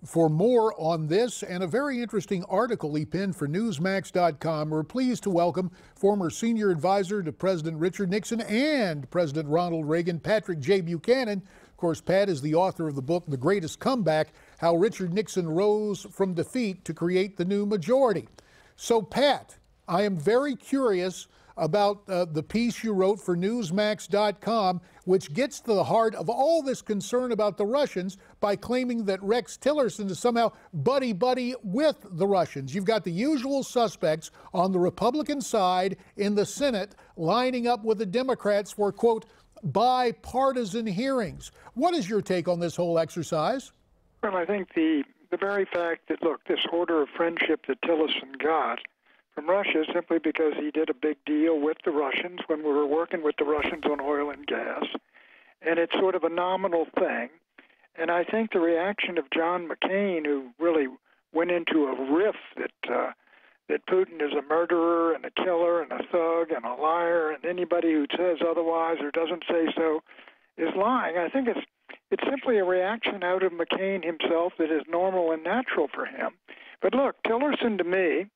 For more on this and a very interesting article he penned for Newsmax.com, we're pleased to welcome former senior advisor to President Richard Nixon and President Ronald Reagan, Patrick J. Buchanan. Of course, Pat is the author of the book, The Greatest Comeback, How Richard Nixon Rose from Defeat to Create the New Majority. So, Pat, I am very curious about the piece you wrote for Newsmax.com, which gets to the heart of all this concern about the Russians by claiming that Rex Tillerson is somehow buddy-buddy with the Russians. You've got the usual suspects on the Republican side in the Senate lining up with the Democrats for, quote, bipartisan hearings. What is your take on this whole exercise? Well, I think the very fact that, look, this order of friendship that Tillerson got from Russia simply because he did a big deal with the Russians when we were working with the Russians on oil and gas. And it's sort of a nominal thing. And I think the reaction of John McCain, who really went into a riff that Putin is a murderer and a killer and a thug and a liar, and anybody who says otherwise or doesn't say so is lying. I think it's simply a reaction out of McCain himself that is normal and natural for him. But look, Tillerson to me,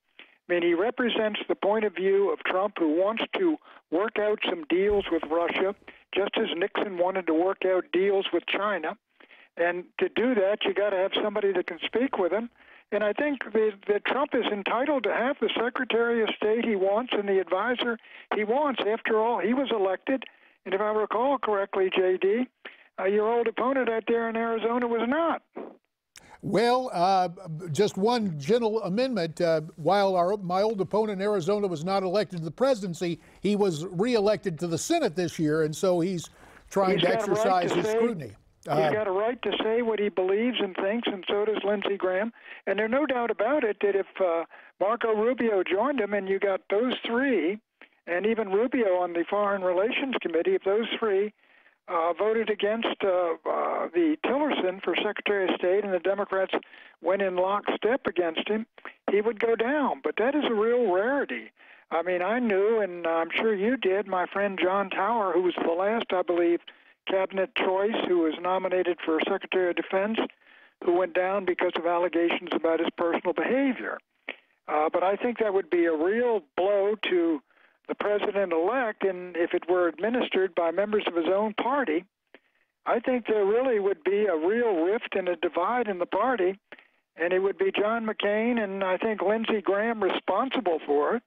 I mean, he represents the point of view of Trump, who wants to work out some deals with Russia, just as Nixon wanted to work out deals with China. And to do that, you got to have somebody that can speak with him. And I think that Trump is entitled to have the Secretary of State he wants and the advisor he wants. After all, he was elected. And if I recall correctly, J.D., your old opponent out there in Arizona was not. Well, just one gentle amendment. While my old opponent in Arizona was not elected to the presidency, he was reelected to the Senate this year, and so he's trying to exercise his scrutiny. He's got a right to say what he believes and thinks, and so does Lindsey Graham. And there's no doubt about it that if Marco Rubio joined him and you got those three, and even Rubio on the Foreign Relations Committee, if those three voted against the Tillerson for Secretary of State and the Democrats went in lockstep against him, he would go down. But that is a real rarity. I mean, I knew, and I'm sure you did, my friend John Tower, who was the last, I believe, cabinet choice who was nominated for Secretary of Defense, who went down because of allegations about his personal behavior. But I think that would be a real blow to the president-elect, and if it were administered by members of his own party, I think there really would be a real rift and a divide in the party, and it would be John McCain and I think Lindsey Graham responsible for it.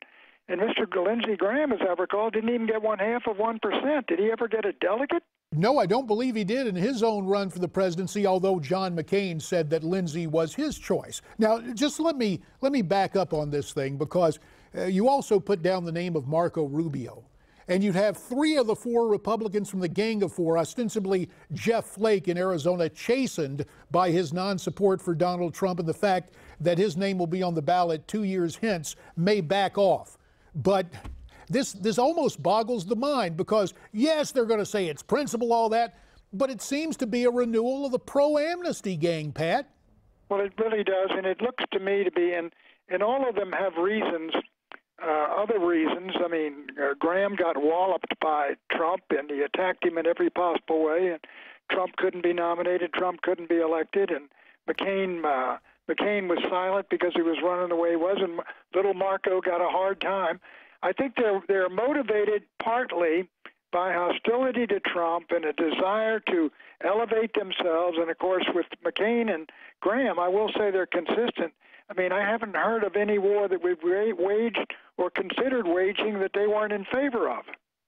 And Mr. Lindsey Graham, as I recall, didn't even get 0.5%. Did he ever get a delegate? No, I don't believe he did in his own run for the presidency, although John McCain said that Lindsey was his choice. Now, just let me back up on this thing, because you also put down the name of Marco Rubio, and you'd have 3 of the 4 Republicans from the Gang of Four, ostensibly Jeff Flake in Arizona, chastened by his non-support for Donald Trump and the fact that his name will be on the ballot 2 years hence, may back off. But this almost boggles the mind, because, yes, they're going to say it's principle, all that, but it seems to be a renewal of the pro-amnesty gang, Pat. Well, it really does, and it looks to me to be, and all of them have reasons, other reasons. I mean, Graham got walloped by Trump, and he attacked him in every possible way, and Trump couldn't be nominated, Trump couldn't be elected, and McCain was silent because he was running the way he was, and little Marco got a hard time. I think they're motivated partly by hostility to Trump and a desire to elevate themselves. And, of course, with McCain and Graham, I will say they're consistent. I mean, I haven't heard of any war that we've waged or considered waging that they weren't in favor of.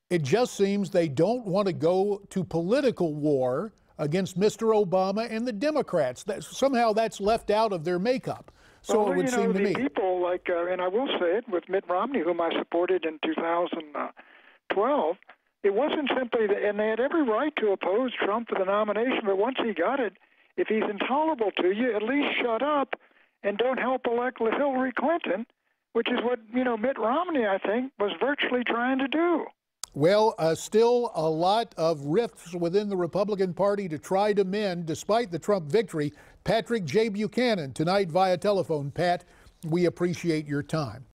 It just seems they don't want to go to political war against Mr. Obama and the Democrats. Somehow that's left out of their makeup. So well, it would seem to me. People like, and I will say it, with Mitt Romney, whom I supported in 2012, it wasn't simply that, and they had every right to oppose Trump for the nomination, but once he got it, if he's intolerable to you, at least shut up and don't help elect Hillary Clinton, which is what, Mitt Romney, I think, was virtually trying to do. Well, still a lot of rifts within the Republican Party to try to mend despite the Trump victory. Patrick J. Buchanan tonight via telephone. Pat, we appreciate your time.